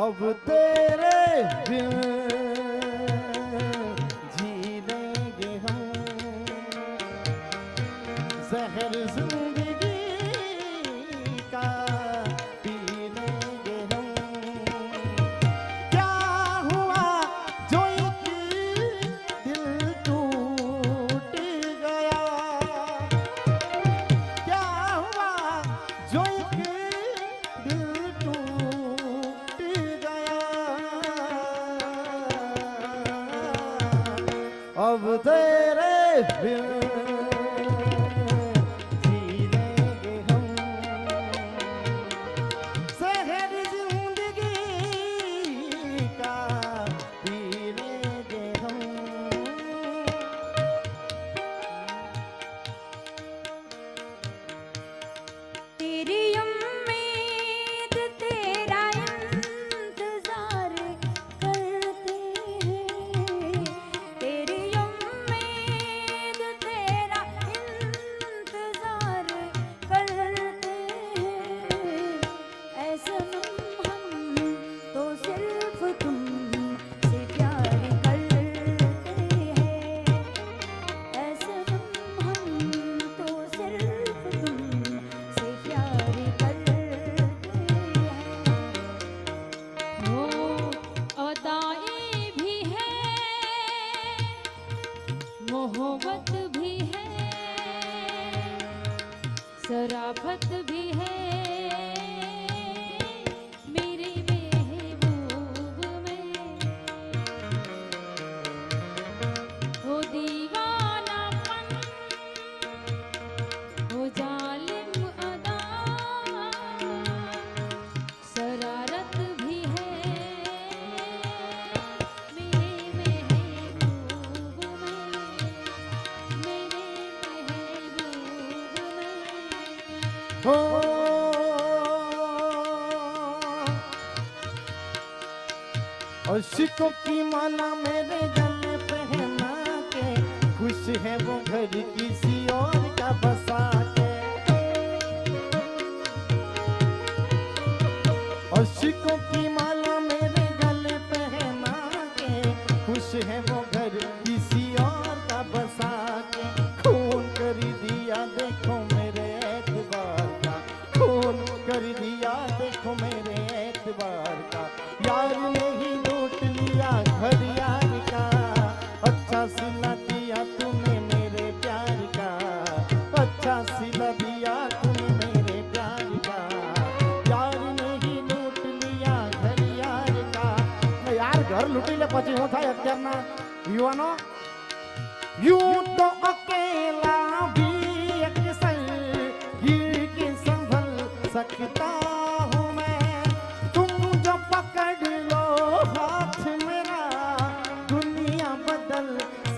अब तेरे बिन जी लेंगे हम, जहर जिंदगी का पी लेंगे हम। क्या हुआ जो एक दिल टूट गया, क्या हुआ जो एक दिल टूट गया। अब तेरे बिन जी लेंगे हम, शहर जिंदगी का पी लेंगे हम। तेरी उम्मीद तेरा इंतजार करते हैं, तेरी उम्मीद तेरा इंतजार करते हैं। ऐसा हम तो सिर्फ तुम से प्यार करते हैं, ऐसा हम तो सिर्फ तुम से प्यार करते हैं। वो अदाएं भी है, मोहब्बत भी है, शराफत भी है, मेरे महबूब में वो दीवानापन, वो जालिम अदा, शरारत भी है, मेरे महबूब में, मेरे महबूब में। हो अशिकों की माला मेरे गले पहना के, खुश है वो घर किसी और का बसा के। अशिकों की माला मेरे गले पहना के, खुश है वो घर किसी और का बसा के। खून कर दिया देखो मेरे एतबार का, खून कर दिया देखो मेरे एतबार का। यार ने ही लूट लिया घर यार का, अच्छा सिला दिया तूने मेरे प्यार का, अच्छा सिला दिया तूने मेरे प्यार का। यार ने ही लूट लिया घर यार का। यार घर लूटी ले પછી હું થાય અત્યારના યુવાનો? यूं तो अकेला भी एक गिर के संभल सकता हूँ मैं, तुम जो पकड़ लो हाथ मेरा, दुनिया बदल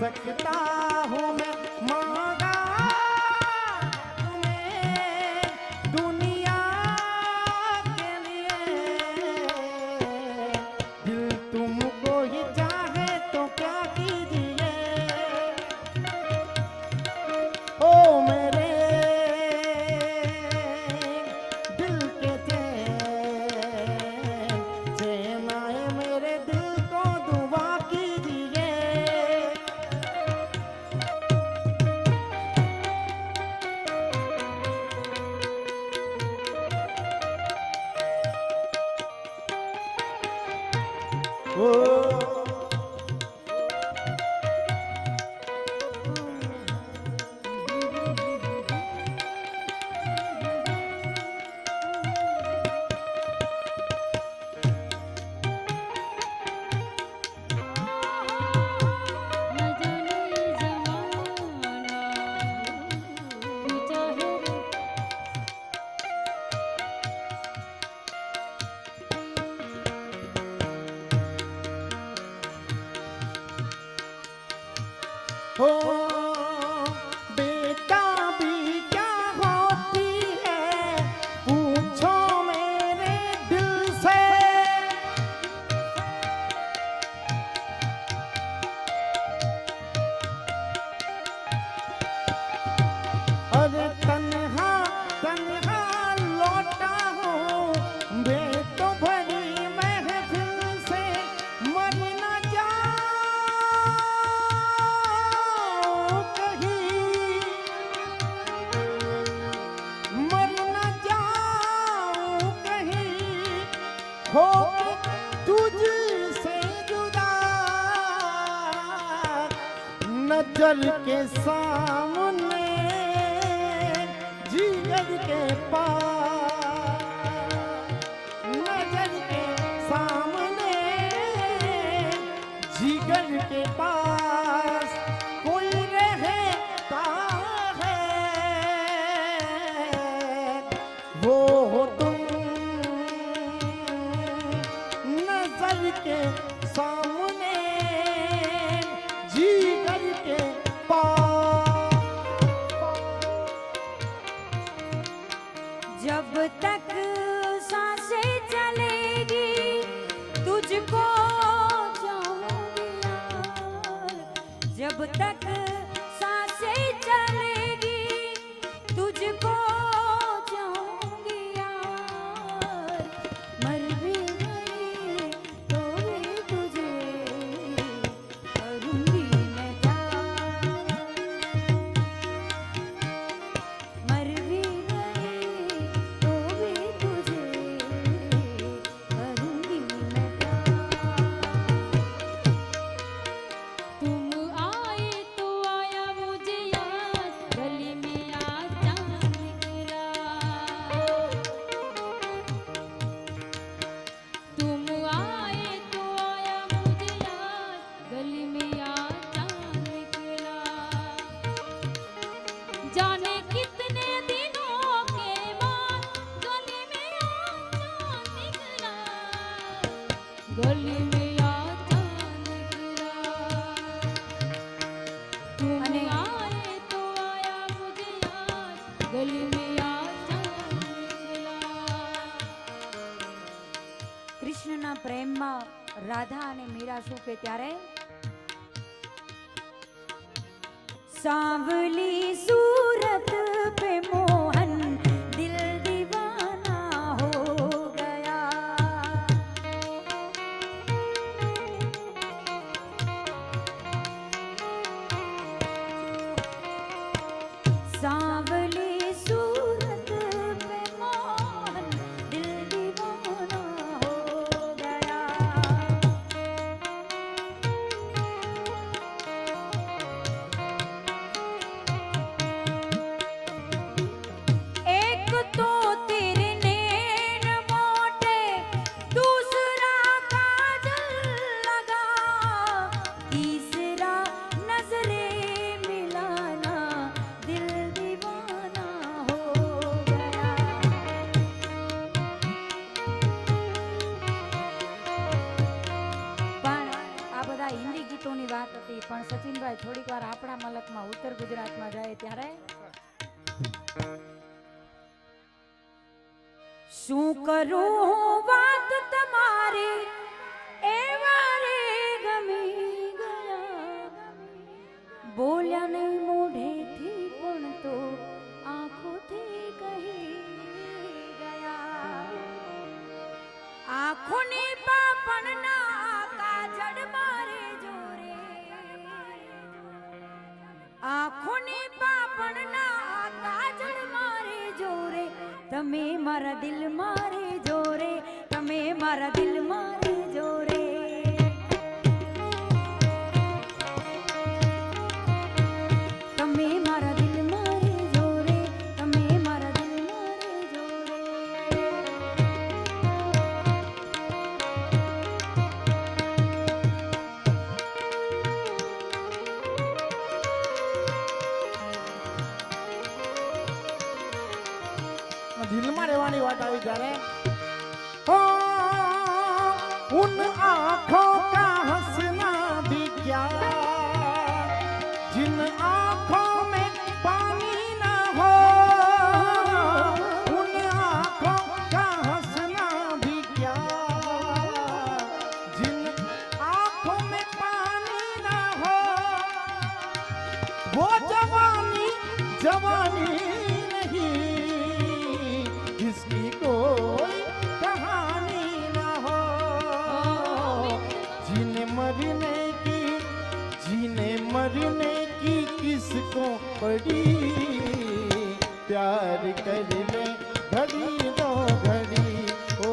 सकता हूँ मैं। मांगा तुम्हें दुनिया के लिए, दिल तुमको ही चाहे तो क्या कीजिए। ओ मेरे दिल के चैन, चैन आए मेरे दिल को दुआ कीजिए। ओ न जाने ज़माना तू चाहे रे, हो बेटा भी क्या होती है, पूछो मेरे दिल से। अरे तन्हा तन्हा लौटा हूँ, मैं तो भरी महफिल हो तुझसे जुदा नजर के सामने जिगर के पास नजर के सामने जिगर के पास कोई रहता है वो हो तुम नजर के सामने जिगर के पास जब तक सांसें चलेगी तुझको चाहूंगी यार, जब तक सांसें चलेगी तुझको चाहूंगी यार, मर भी गई तो भी तुझे करूंगी मैं प्यार, मर भी गई तो भी तुझे करूंगी मैं प्यार। तुम आए तो आया मुझे याद, गली में आ चांद निकला। तुम आए तो आया मुझे याद, गली में आ चांद निकला। जाने कितने दिनों के बाद गली में आ चांद निकला, गली में आ चांद निकला। तुम आए तो आया मुझे याद, गली में आ चांद निकला। કૃષ્ણના પ્રેમમાં રાધા અને મીરા શું કે ત્યારે सांवली सूरत पे मोहन दिल दीवाना हो गया। सांवली सूरत पे मोहन दिल दीवाना हो गया। एक तो तेरे नैन मोटे, दूसरा काजल लगा, तीसरा नजरे मिलाना दिल दीवाना हो गया। પણ આ બધા હિન્દી ગીતોની વાત હતી, પણ સચિનભાઈ થોડીક વાર આપણા મલકમાં ઉત્તર ગુજરાતમાં જાય ત્યારે શું કરું હું વાત તમારી એવા રે ગમી ગયા, બોલ્યા નહીં મોઢેથી પણ તો આંખોથી કહી ગયા। આંખોની પાપણના કાજળ મારે જોરે, આંખોની પાપણના કાજળ મારે જોરે, તમે મારા દિલ મારે જોરે, તમે મારા દિલ મારે જોરે। તમે મારા દિલ મારે જોરે, તમે મારા દિલ મારે જોરે। દિલમાં રહેવાની વાત આવી ત્યારે हो उन आँखों का हंसना भी क्या, जिन आँखों में पानी ना हो, उन आँखों का हंसना भी क्या, जिन आँखों में पानी ना हो, वो जवानी जवानी नहीं जिसकी कोई कहानी ना हो। जीने मरने की किसको पड़ी, प्यार कर ले घड़ी दो घड़ी। ओ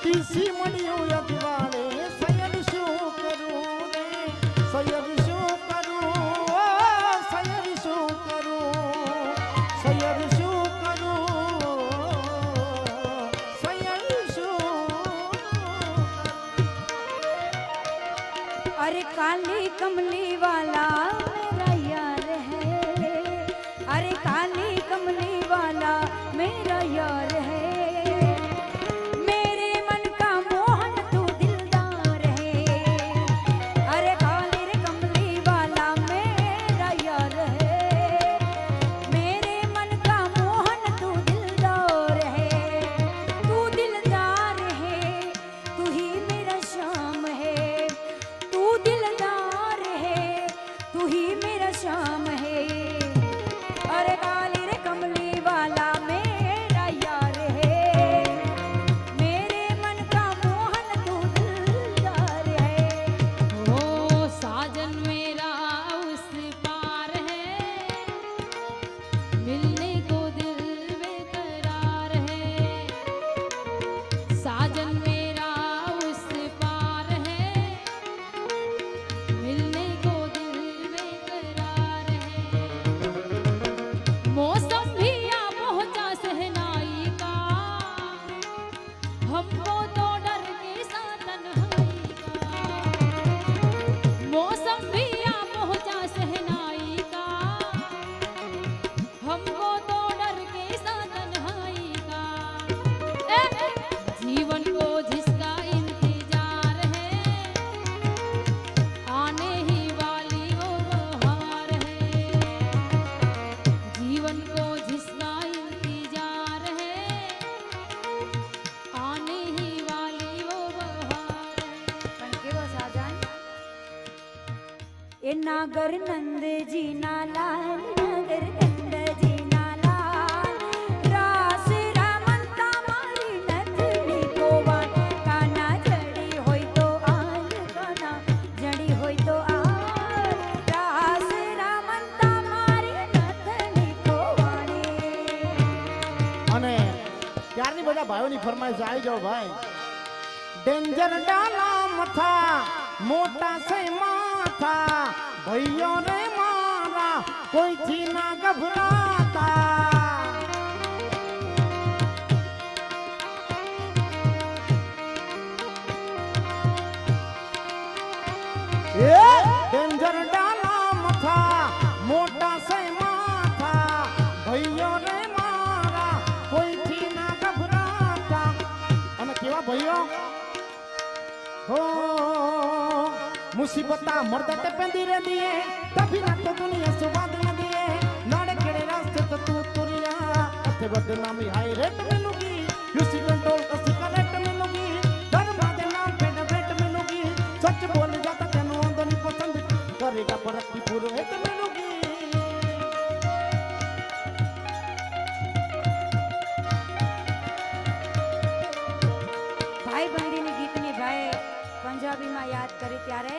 ટીસી મળ્યું અજવાળે સૈયદ શું કરું રે સૈયદ શું કરું ઓ સૈયદ શું કરું સૈયદ શું કરું સૈયદ શું अरे काली कमली वाला मेरा यार है अरे काली कमली वाला मेरा यार है मेरे मन का मोहन तू दिलदार है अरे काली रे कमली वाला मेरा यार है मेरे मन का मोहन तू दिलदार है तू दिलदार है तू ही मेरा शाम है तू दिलदार है तू ही मेरा शाम है अरे काली रे कमली वाला मेरा यार है मेरे मन का मोहन तू दिलदार है ओ साजन मेरा उस पार है मिलने को दिल बेकरार है साजन मेरा उस पार है मिलने को दिल बेकरार है मौसम भी आ पहुंचा सहनाई का हमको तो डर के साथ तन्हाई का मौसम भी आ पहुंचा सहनाई का हमको तो डर के साथ तन्हाई का जीवन को जिसका इंतजार है आने ही वाली वो बहार है जीवन को जिसका इंतजार है आने ही वाली वो बहार है પણ કેવો સાજન એ નાગર નંદજી ના લાલ નાગર નંદજી ના લાલ રાસ રમતા મારી નથડી કોવાન કાના જડી હોય તો આલ કાના જડી હોય તો આલ રાસ રમતા મારી નથડી કોવાણી અને ત્યારની બધા ભાઈઓની ફરમાઈશ આવી જાઓ ભાઈ ડેન્જર ડાલા મથા મોટા સે માથા ભાઈઓ રે મારા કોઈથી ના ગભરાતા એ ડેન્જર ડાલા મથા મોટા સે માથા ભાઈઓ રે મારા કોઈથી ના ગભરાતા અને કેવા ભાઈઓ हो मुसीबता मर्द ते पेंदी रहती है तभी ना तो दुनिया सुवाद न दिए नाड़े केड़े रास्ते तो तू तुरिया अथे बदनामी हाई रेट मिलूगी यूसी कंट्रोल का सिगरेट मिलूगी धर्म दे नाम पे डेट मिलूगी सच बोल जाता तेनो अंदर पसंद करेगा पर की पूरे हेत मिलूगी ભાઈ બંધીની ગીતની ભાઈ પંજાબીમાં યાદ કરી ત્યારે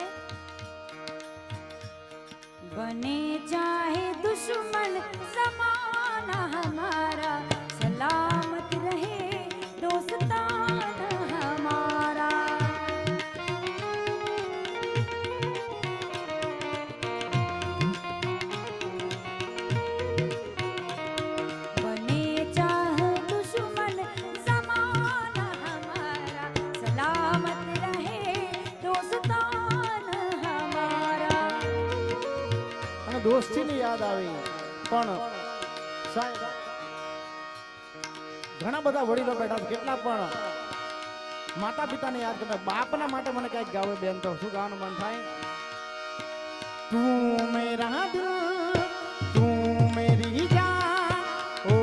બને ચાહે દુશ્મન ज़माना हमारा सलामत रहे दोस्ताना हमारा बने चाह दुश्मन ज़माना हमारा सलामत रहे दोस्ताना हमारा અને દોસ્તીની યાદ આવી પણ સાહેબ ઘણા બધા વડીલો બેઠા છે કેટલા પણ માતા પિતાને યાદ કરતા બાપના માટે મને કઈક ગાવે બેન તો શું ગાવાનું મન થાય તું મેરા દિલ તું મેરી જાન ઓ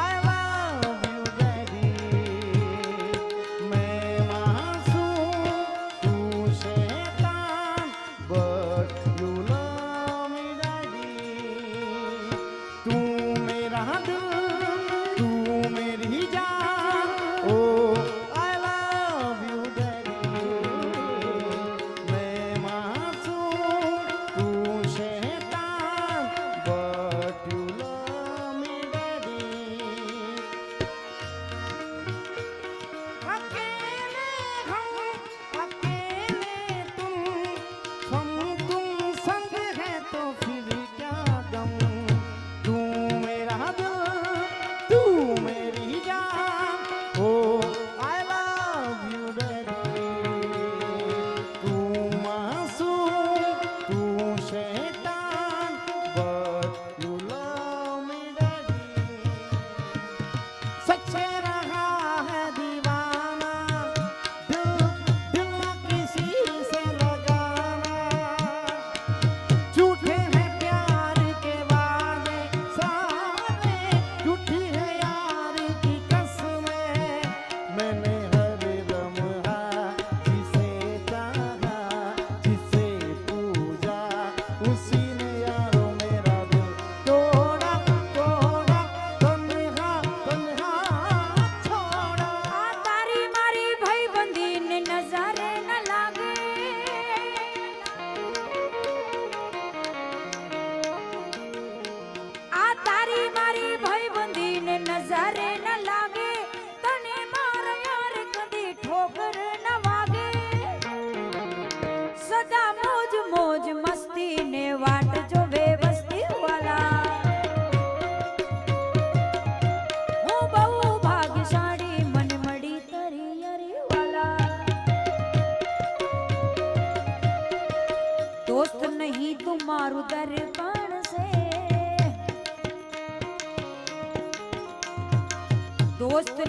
આઈ લવ યુ ડેડી मैं मासूम तू शैतान but you love me daddy तू मेरा दिल तू मेरी जान ओ आई लव यू डैडी मैं मासूम तू शैतान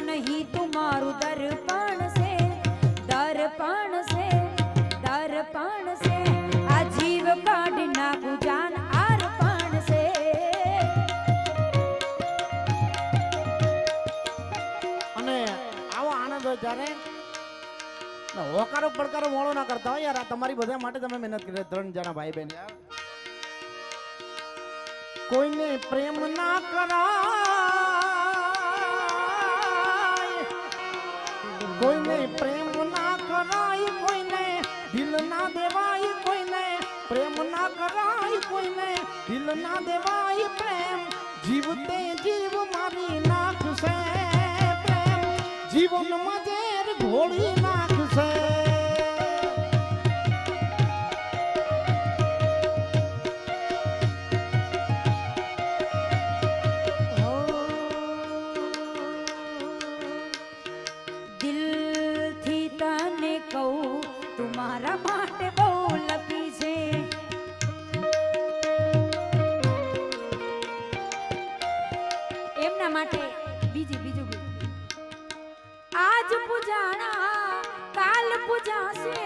नहीं तुम्हारू दर्पण से आजीव काढ़ नाखू जान अर्पण से। અને આવો આનંદ હોય જ્યારે હોકારો પડકારો મોળો ના કરતા હોય યાર, આ તમારી બધા માટે તમે મહેનત કરી 3 જણા ભાઈ બહેન યાર। કોઈને પ્રેમ ના કરાય, કોઈને પ્રેમ ના કરાય, કોઈને દિલ ના દેવાય, કોઈને પ્રેમ ના કરાય, કોઈને દિલ ના દેવાય। પ્રેમ જીવતે જીવ મારી નાખશે, પ્રેમ જીવનમાં ઝેર ઘોળી નાખશે। દિલથી તને કહું તમારા માટે બહુ લખી છે, એમના માટે બીજું આજ પૂજાણા કાલ પૂજાશે,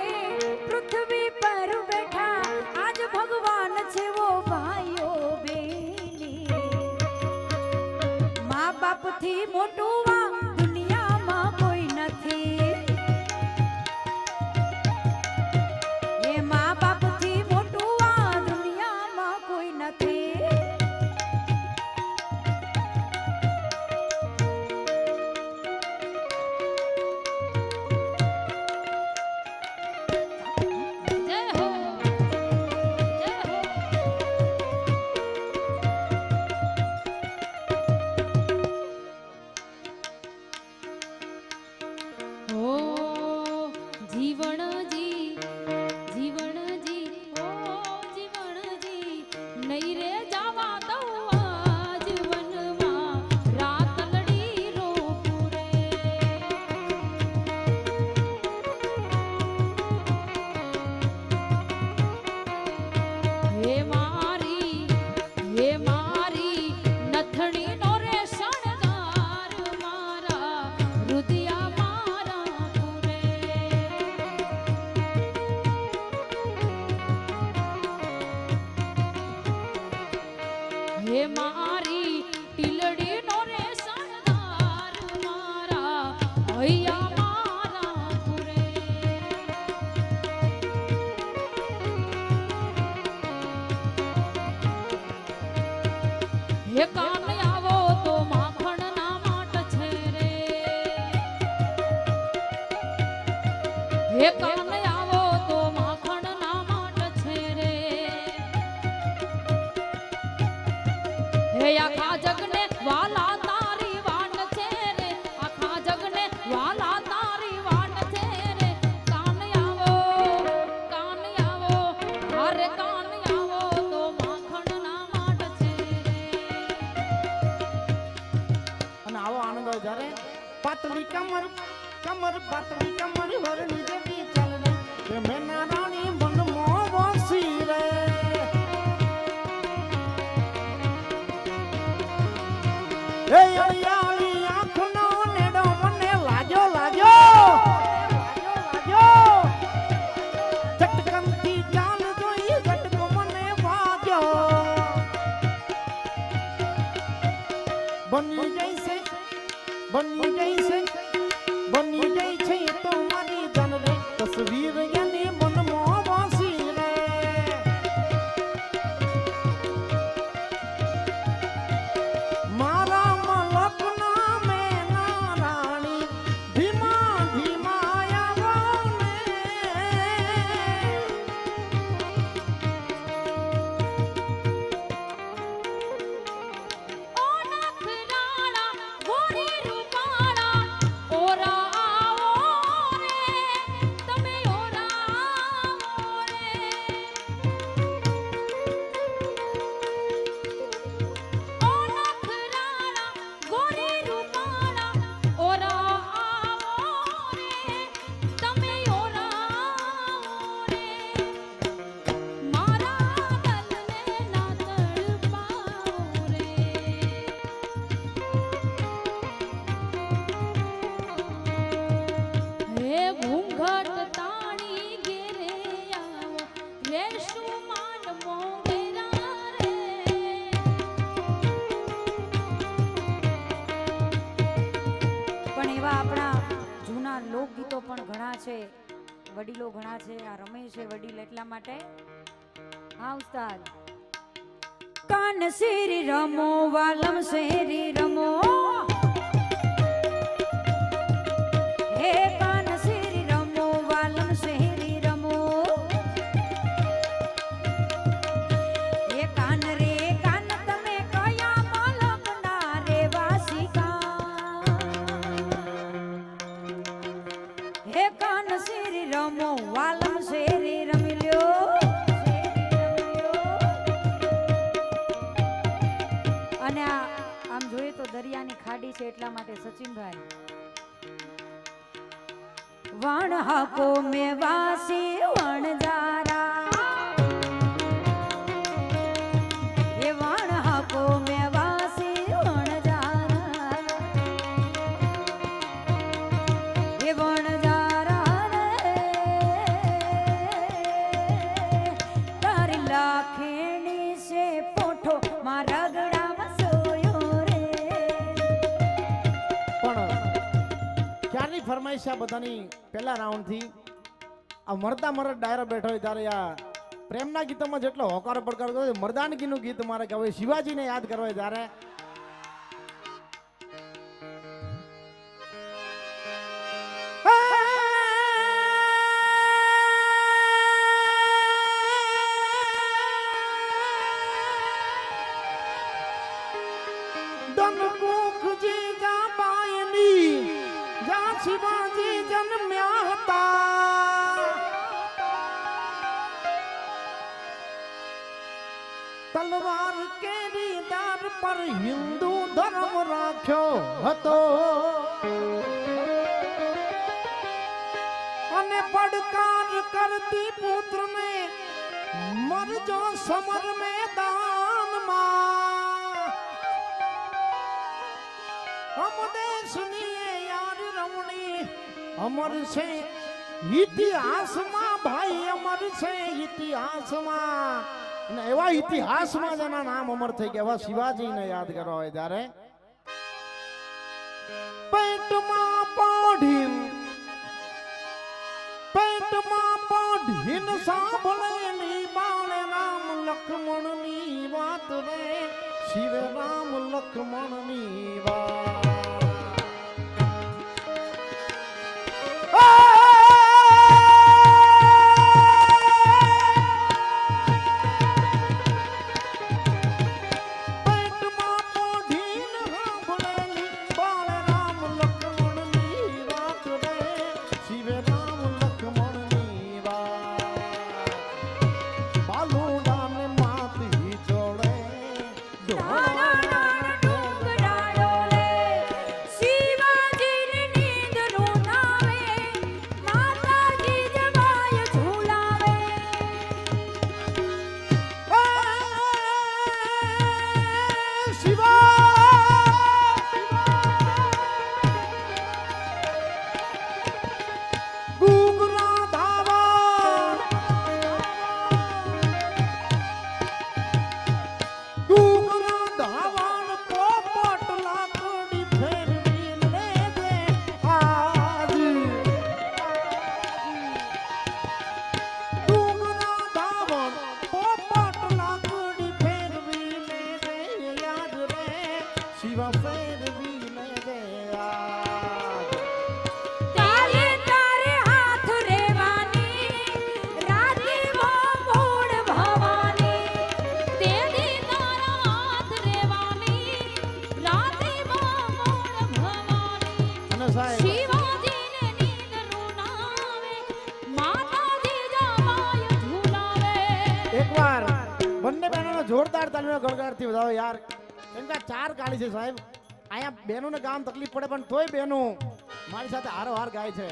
પૃથ્વી પર બેઠા આજ ભગવાન છે વો ભાઈઓ બેની। મા બાપ થી મોટું વા દુનિયામાં કોઈ નથી, એ મા બાપ થી મોટું વા દુનિયામાં કોઈ નથી। જય હો જય હો। ઓ જીવણજી જીવણજી ઓ જીવણજી નહીં રે જાવા દઉં આ જીવનમાં રાત લડી રોપું રે। હે મારી નથણી નો રે શણગાર મારા રુદિયા મારા પૂરે। હે મારી ટીલડી નો રે શણગાર મારા હૈયા મારા પૂરે। હે કાન આવો તો માખણ ના માટ છે રે, હે કાન આવો તો માખણ ના માટ છે રે। હે આખા જગને વાલા તારી વાટ છે રે, આખા જગને વાલા તારી વાટ છે રે। કાન આવો હારે કાન આવો તો માખણ ના માટ છે રે। અને આવો આનંદ હોય જ્યારે પાતળી કમર પાતળી કમર વરણી દેવી ચાલ રે, મેં ના રાણી મનમાં વાસી રે। એ અળિયાળી આંખનો નેડો મને લાગ્યો ચટકનથી ચાલ જોઈ ઝટકો મને વાગ્યો। બની ગઈ છે એ તો મારી જાન રે, તસવીર એની મનમાં વાસી રે। મારા મલકના મેં ના રાણી ધીમા ધીમા આવો ને। ઓ નખરાળા ગોરી રૂપાળા ઓરા આવો જૂના લોકગીતો પણ ઘણા છે, વડીલો ઘણા છે, આ રમે છે વડીલ એટલા માટે. હા ઉસ્તાદ. કાન શેરી રમો વાલમ શેરી રમો, હે કાન શેરી રમો વાલમ શેરી રમો, હે કાન રે કાન તમે કયા માલકના રે વાસિકા, હે કાન શેરી રમો વાલમ શેરી રમી લ્યો. અને આમ જોઈએ તો દરિયાની ખાડી છે એટલા માટે સચિનભાઈ વણ હકો મે વાસી વણ જારા, એ વણ હકો મે વાસી વણ જારા, એ વણ જારા રે તારી લાખેણી છે પોઠો મારા ગળા ફરમાઈશ આ બધાની પહેલા રાઉન્ડ થી આ મરતા મરદ ડાયરો બેઠો હોય ત્યારે આ પ્રેમના ગીતોમાં જેટલો હોકારો પડકાર કર્યો મર્દાનગીનું ગીત મારે કે હવે શિવાજીને યાદ કરવા હોય ત્યારે શિવાજી જન્મ્યા હતા, તલવાર કેરી દાર પર હિન્દુ ધર્મ રાખ્યો હતો, અને પડકાર કરતી પુત્રને મરજો સમર મેદાનમાં, હમ દેશની અમર છે ઇતિહાસમાં, ભાઈ અમર છે ઇતિહાસમાં, અને એવા ઇતિહાસમાં જેના નામ અમર થઈ ગયા એવા શિવાજીને યાદ કરવા હોય ત્યારે પેટમાં પોઢીન સાંભળેલી બાળે રામ લક્ષ્મણની વાત રે, શિવે રામ લક્ષ્મણની વાત. જોરદાર તાલીમ ગળગળથી વધાવો યાર, કેમ કે 4 કાળી છે સાહેબ, અહીંયા બહેનોને ગામ તકલીફ પડે પણ તોય બહેનો મારી સાથે હારો હાર ગાય છે.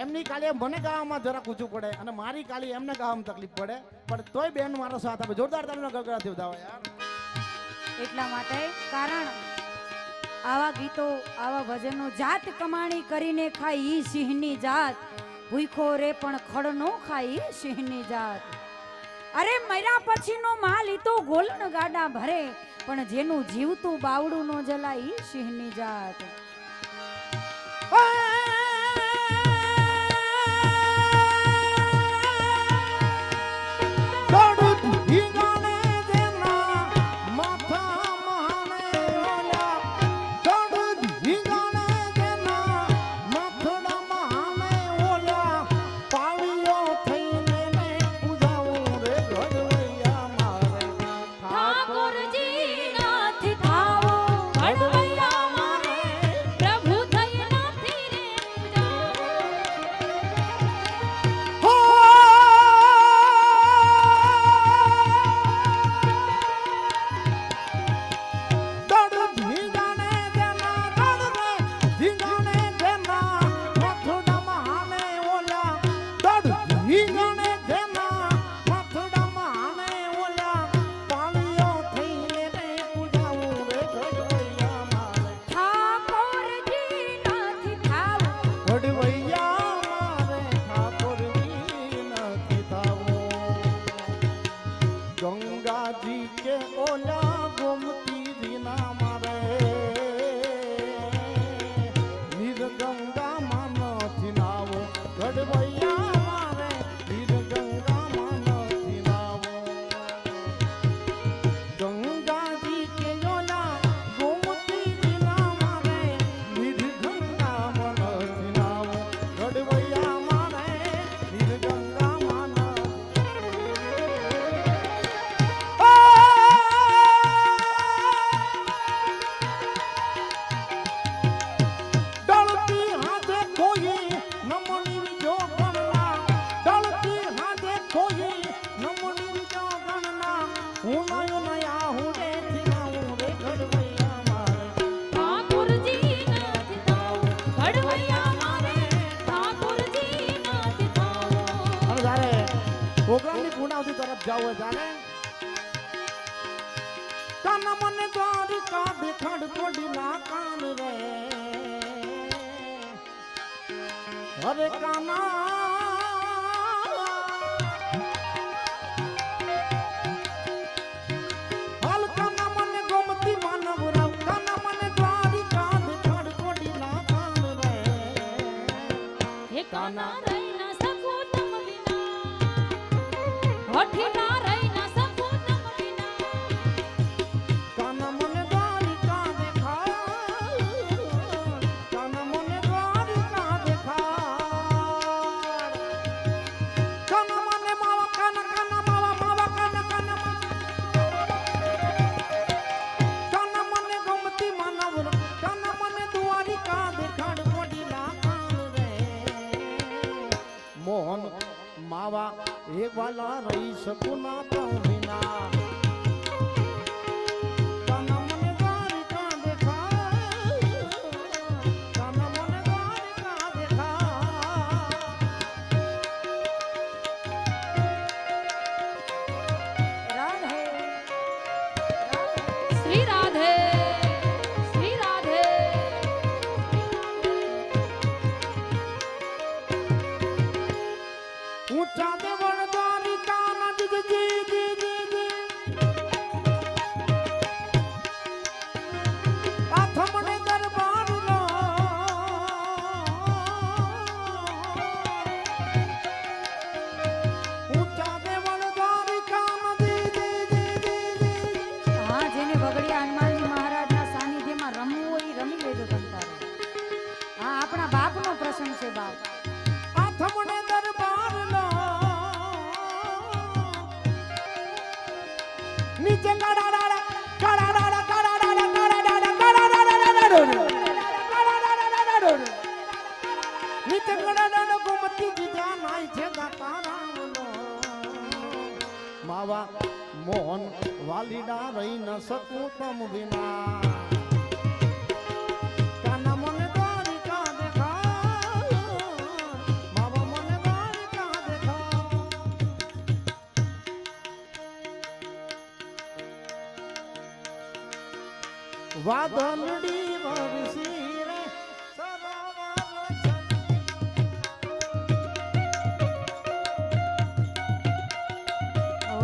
એમની કાલી મને ગાવામાં જરા ઊંચું પડે અને મારી કાલી એમને ગાવામાં તકલીફ પડે પણ તોય બહેન મારો સાથ આપે. જોરદાર તાલીમ ગળગળથી વધાવો યાર. એટલા માટે કારણ આવા ગીતો આવા ભજનો જાત કમાણી કરીને ખાય ઈ સિંહની જાત, ભૂખો રે પણ ખડ નો ખાય ઈ સિંહની જાત. અરે મર્યા પછીનો માલ ઈ તો ગોલણ ગાડા ભરે પણ જેનું જીવતું બાવડું નો જલાય ઈ સિંહની જાત. કોઈ નમણી જો ગણના ડળતી હાથે કોઈ નમણી જો ગણના હું નયો નયા હું રે થીનાઉ રે ઘડવૈયા મારે ઠાકોરજી નથી થાવું ઘડવૈયા મારે ઠાકોરજી નથી થાવું અને જ્યારે પ્રોગ્રામની પૂર્ણાવધિ તરફ જાવ હોય ત્યારે કાના મને દ્વારિકા દેખાડ કોડીના કાન રે અરે કાના હાલ કાના મને ગોમતી માનવ રાવ કાના મને દ્વારિકા દેખાડ કોડીના કાન રે હે કાના રહી ન શકું તમ વિના હઠી ના રહી ન શકું તમ વિના કાના મને દ્વારિકા દેખાડ કાના મને દ્વારિકા દેખાડ કાના મને માવા કાના કાના માવા માવા કાના કાના કાના મને ગમતી માનવ કાના મને દ્વારિકા દેખાડ કોડીના કાન રે મોહન માવા એ વાલા રહી શકું ના તમ વિના કાના મને દ્વારિકા દેખાડ કાના મને દ્વારિકા દેખાડ રાધે શ્રી રાધે શ્રી રાધે ઊંચા દેવળ દ્વારિકા ના જી જી જી જી આથમણે દરબાર નો ઊંચા દેવળ દ્વારિકા ના જી જી જી હા જેને વગડિયા હનુમાનજી મહારાજના સાનિધ્યમાં રમવું હોય ઈ રમી લેજો તમ તારે હા આપણા બાપનો પ્રસંગ છે બાપ આથમણે દરબાર નો નીચે કાડાડા કાડાડા કાડાડા કાડાડા કાડાડા નીચે કાડાડા ગોમતી જીજા નાય છે દાતા રામનો માવા મોહન વાલીડા રહી ન શકું તમ વિના કાના મને દ્વારિકા દેખાડ માવા મને દ્વારિકા દેખાડ વાદળડી વરસી રે સરોવર ઓ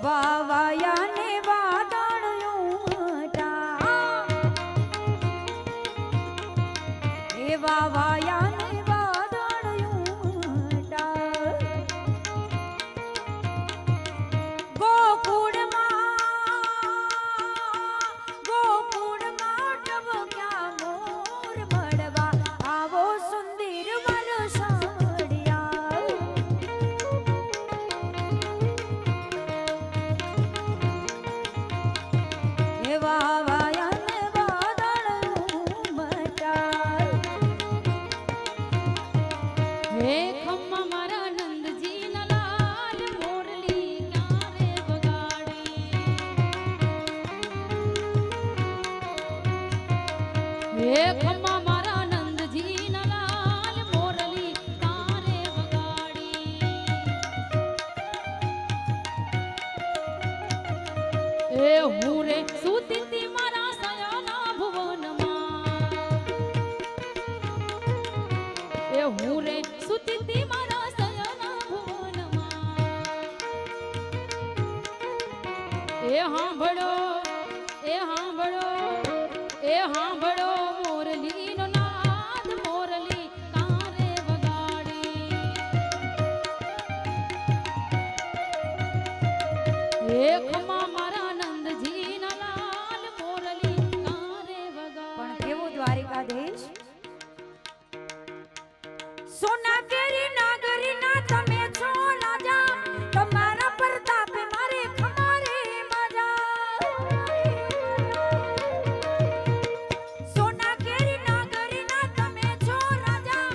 વાવાયાને વાદળિયું ટા એ વાવાયાને વાદળિયું ટા ગોકુળમાં ટબક્યા મોર મળવા આવો સુંદર વરસાડિયા એ વાવાયાને વાદળિયું મટાય હે ખમ્મા મારા નંદજી ના લાલ મોરલી ક્યારે વગાડી હે ખમ્મા મારા નંદજી ના લાલ મોરલી ક્યારે વગાડી એ હું રે સુતી તી મારા સયાના ભુવનમાં એ હું રે સુતી તી મારા સયાના ભુવનમાં એ હાંભળો એ હાંભળો એ હાંભળો મોરલીનો નાદ મોરલી કારે વગાડી એ ખમ્મા મારા નંદજી ના લાલ મોરલી કારે વગાડી પણ કેવો દ્વારિકાધીશ સોના કેરી નાગરી ના તમે છો રાજા તમારા પ્રતાપે મારે ખમારે મજા સોના કેરી નાગરી ના તમે છો રાજા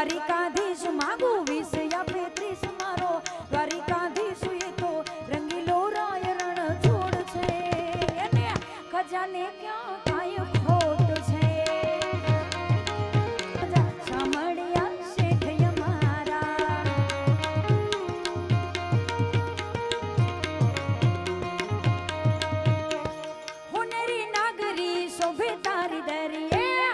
દ્વારિકાધીશ માગું 20 या 35 મારો દ્વારિકાધીશ એ તો રંગીલો રાય રણ છોડ છે એને ખજાને ક્યાં કાંઈ ખોટ છે સાંભળ્યા શેઠ અમારા હોનેરી નાગરી શોભે તારી દરિયે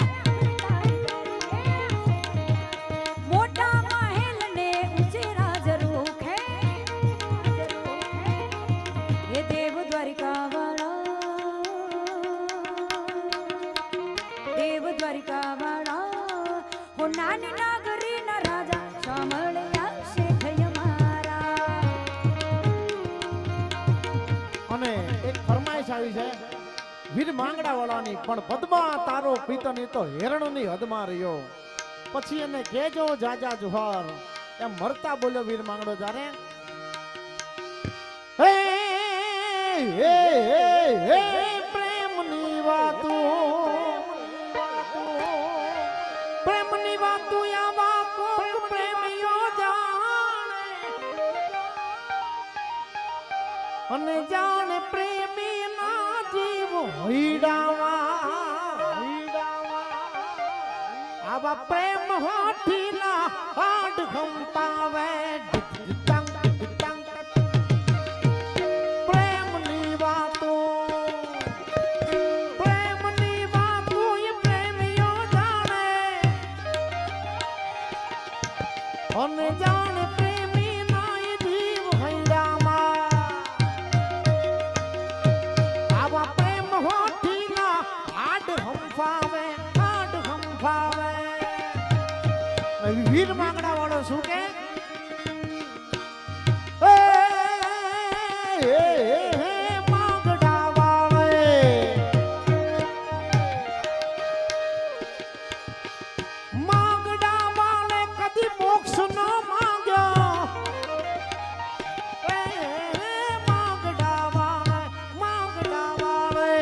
મોટા મહેલ ને ઊંચે રાજ રૂખે એ દેવ દ્વારિકા વાળા હો નાની નાગરી ના રાજા સાંભળ્યા શેઠ અમારા અને એક ફરમાઈશ આવી છે વીર માંગડા વાળાની પણ પદ્મા તારો પિતની તો હેરણની હદમાં રહ્યો પછી એને કેજો જાજા જુહાર એમ મરતા બોલ્યો વીર માંગડો જારે હે હે હે પ્રેમની વાતો આવા કોક પ્રેમીઓ જાણે અને જાણે પ્રેમી ના જીવ આવા પ્રેમ હોઠીલા હાડ કંપાવે પ્રેમની વાતો એ પ્રેમીઓ જાણે અને જાણે પ્રેમી ના જીવ હૈડામાં આવા પ્રેમ હોઠીલા હાડ હંફાવે વીર માંગડા વાળો શું કે માંગડા વાળે કદી મોક્ષ ન માંગ્યો માંગડા વાળે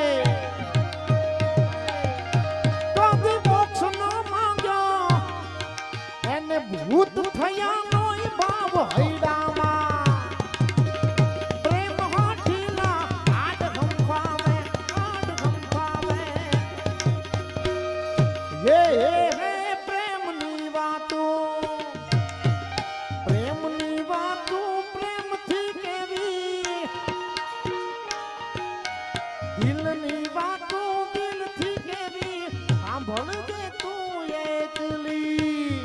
કદી મોક્ષ ન માંગ્યો એને ભૂત થયા નોય ભાવ હૈડામાં પ્રેમ હાથીના આડ ગંફાવે હે પ્રેમની વાતો પ્રેમથી કેવી દિલની વાતો દિલથી કેવી સાંભળજે તું એકલી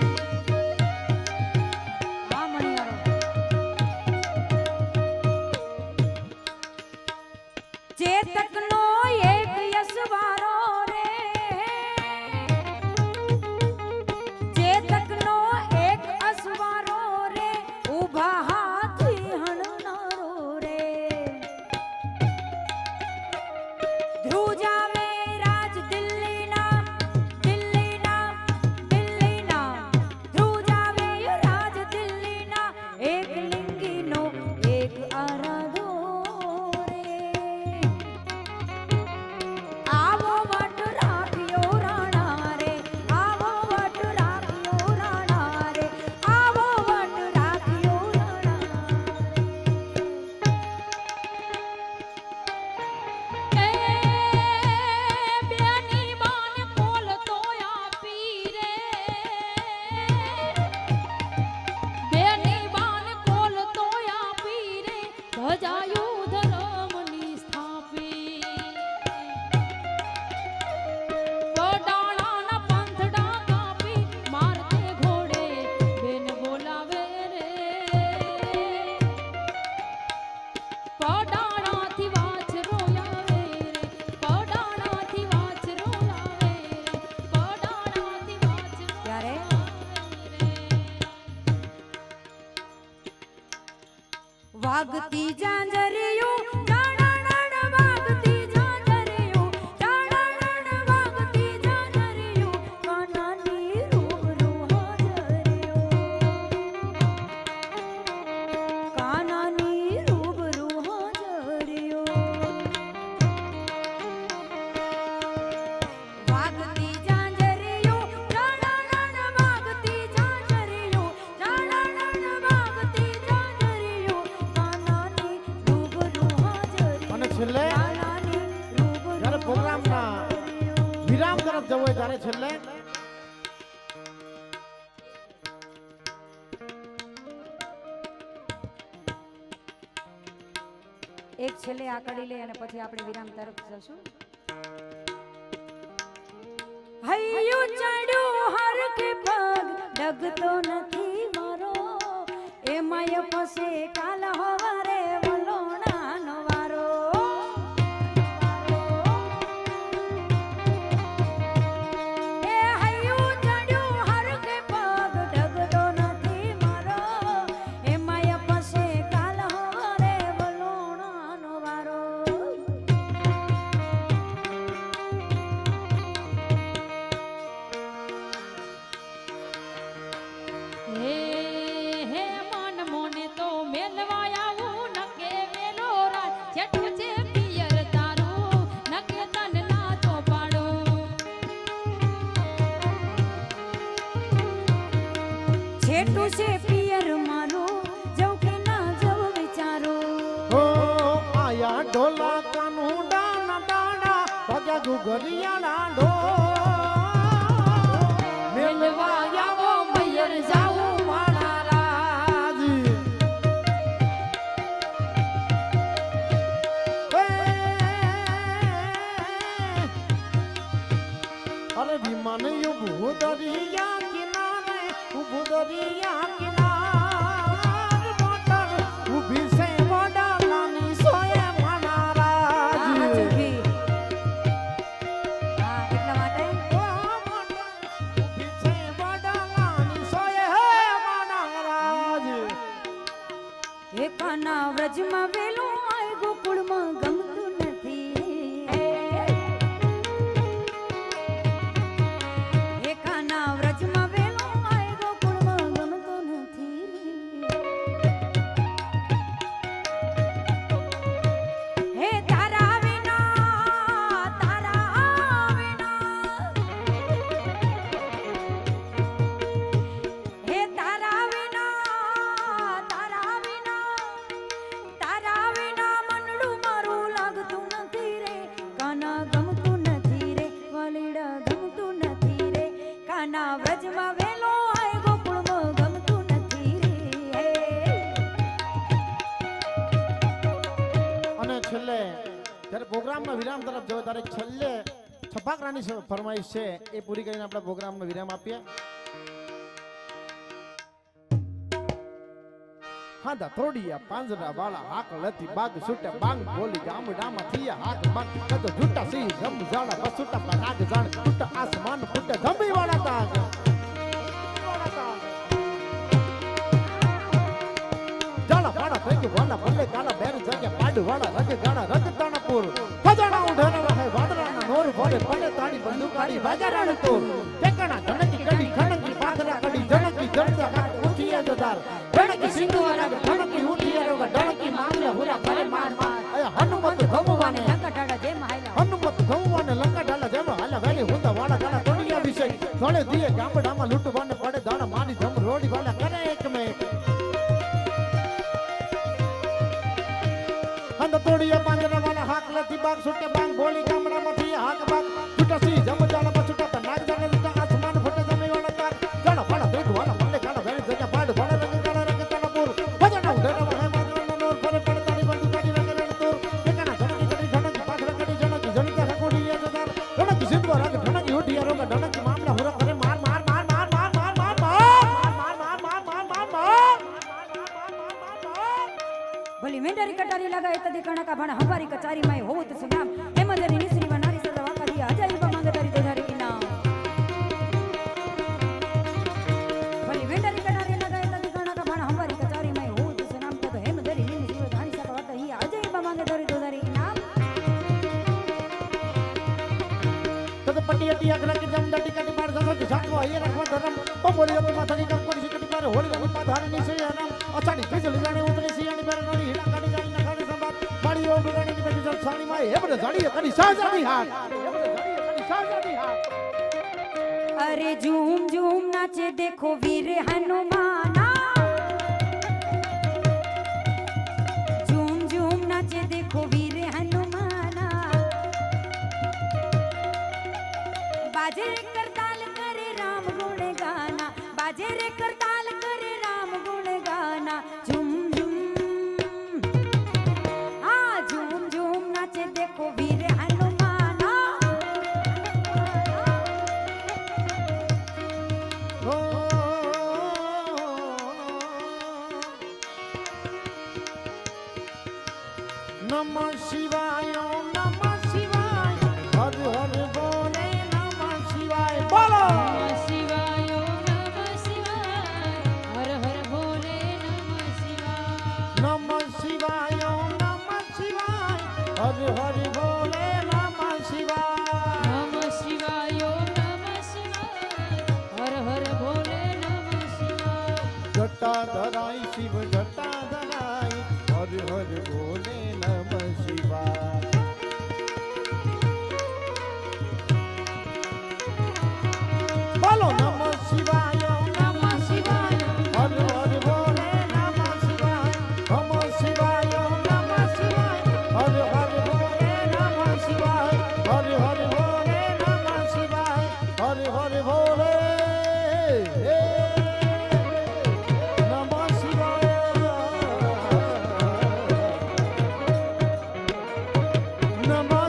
ચેતકનો એક યશવારો રે ચેતકનો એક અસવારો રે ઊભા હાથી હણનારો રે ધ્રુજા મે રાજ દિલ્હીના ધ્રુજા મે રાજ દિલ્હીના એક લિંગીનો એક આરાધો રે છેલ્લે લાલાની રૂબરૂ જ્યારે પ્રોગ્રામના વિરામ તરફ જવું હોય ત્યારે છેલ્લે એક છેલ્લે આ કરી લે અને પછી આપણે વિરામ તરફ જશું. હૈયું ચડ્યું હર કે પગ ડગતો નથી મારો એમાંય ફસે કાલ હવારે વલોણાનો વારો. એ હૈયું ચડ્યું હર કે પગ ડગતો નથી મારો એમાંય ફસે કાલ હવારે વલોણાનો વારો. હે હે મન મોને તો મેલવાયા હું નકે વેલો રાત છેટું છે પિયર તારું નકે તન ના તો પાડું. છેટું છે પિયર મારું જવું કે ના જવું વિચારું. ઓ આયા ઢોલા કાનું ડાના ડાના ભગ્યા ગુગરિયાના ઢોલ મેલવા આવો મૈયર જાવું મારા રાજ. અરે વિમાન ઉભું દરિયા કિનારે ઉભું દરિયા કિનાર મોટર ઊભી છે વડાલાની સોયે મારા રાજ. હા, ચૂકી. હા, એટલા માટે ઓ મોટર ઊભી છે વડાલાની સોયે મારા રાજ. એકાના વ્રજમાં વેલું આય ગોકુળમાં ગમતું નથી. એકાના વ્રજમાં વેલું આય ગોકુળમાં ગમતું નથી. હે તારા વિના તારા વિના હે તારા વિના તારા વિના મનડું મારું લાગતું નથી રે. કાના ગમતું નથી રે વાલીડા ગમતું નથી રે. કાના વ્રજમાં વેલો આય ગોકુળમાં ગમતું નથી રે. અને છેલ્લે જ્યારે પ્રોગ્રામના વિરામ તરફ જવો ત્યારે છેલ્લે છપાકરાની ફરમાઈશ છે એ પૂરી કરીને આપણે પ્રોગ્રામનો વિરામ આપીએ. હાદા થોડિયા પાંજરા વાળા હાક લતી બાગ છૂટે બાંગ બોલી ગામડામાં થિયા હાક બાગ કદો જૂટા સી જમ જાડા બસુટા પનાગ જાણ ટૂટા આસમાન ફૂટે ધમી વાળા તાગ જાડા પાડા ભેગી વાળા ભલે ગાડા બેર જગ્યા પાડ વાળા રગ ગાડા રગ તાણાપુર ફજાણા ઉઢાના રહે વાદળાના નોર ભોરે પડે તાડી બંદૂકાડી બાજારાણ તોર ટેકણા ધણકી કડી ખણકી પાદરા કડી ધણકી જડતા કાટ ઉઠીએ જદાર ધણકી સિંધુવારા ધણકી ઉઠીએ રોગ ધણકી માંગલે હુરા કરે માર માર અય હનુમત ભગવાને લંકાટાડા જેમ હાયલા હનુમત ભગવાને લંકા ઢાલા જેમ હાલા વેલી હુંતા વાળા ગાલા તોડિયા વિષય થોડે દીએ ગામડામાં લૂંટવાને પડે દાણા માની ધમ રોડી વાળા કરે એક મે હંદ તોડિયા પાંજરા વાળા હાક લતી બાગ છૂટે બાંગ બોલી ગામડામાંથી હાક બાગ છૂટા સી જમ જાળા માં છૂટા તા નાગ જાને લીધા આસમાન ફટે જમી વાળા તાર જાળા પાડા દેખ વાળા મલ્લે ગાડા વેલી જગ્યા પાડ વાળા રંગ ગાડા રંગ તાનાપુર ભજના ઉઢેરા વહે માદરાના નોર ફરે પડે તાડી બંદુ કાડી રંગ રંગ તોર ઠેકાણા ધણકી કડી ધણકી પાથરા કડી જણકી જણકા ખકોડી જદાર ધણકી સિંધવા રાગ ધણકી ઉઠિયા રોગ ધણકી મામલા હુરા કરે માર માર માર માર માર માર માર માર માર માર માર માર માર ભલી મેંડારી કટારી લગાય તદી કણકા ભણ હવારી કચારી માં હોત સુનામ હેમદરી નિસરી વા નારી સદા વાકા દિયા અજાયબ માંગતારી દોધારી ઇનામ. ભલી મેંડારી કટારી લગાય તદી કણકા ભણ હવારી કચારી માં હોત સુનામ તો હેમદરી નિસરી વા નારી સદા વાકા દિયા અજાયબ માંગતારી દોધારી ઇનામ. તો પટ્ટી અટી અગલા કે જમ દટી કટી બાર જસો જાતવા એ રાખવા ધરમ બમોલી અપી માથાની કમ કોડી કટી બાર હોળી રંગ પાધારી ની છે અનામ અચાડી ફેજલ જાણે ઉતરી સિયાની બાર નોડી હીડા કાડી જાણી નખાડી સંબાદ બાડી ઓ બગાડી ની બેઠી સાણી માં હેબરે જાડી કડી સાજાની હાથ હેબરે જાડી કડી સાજાની હાથ. અરે ઝૂમ ઝૂમ નાચે દેખો વીર હનુમાના. ઝૂમ ઝૂમ નાચે દેખો વીર હનુમાના. देखो वीर हनुमाना ओ, नमः शिवाय नमः शिवाय हर हर बोले नमः शिवाय बोलो नमः शिवाय नमः शिवाय हर हर भोले नमः शिवाय नमः शिवाय नमः शिवाय हर हर बोले नमः शिवाय नमः शिवाय नमः शिवाय हर हर भोले नमः शिवाय जटा धराई शिव जटा धराई हर हर बोले नमः शिवाय बोलो नमः शिवाय नमः शिवाय हर हर बोले नमः शिवाय नमः शिवाय नमः शिवाय हर हर बोले नमः शिवाय हर हर बोले नमः शिवाय हर हर बोले नमः शिवाय नमः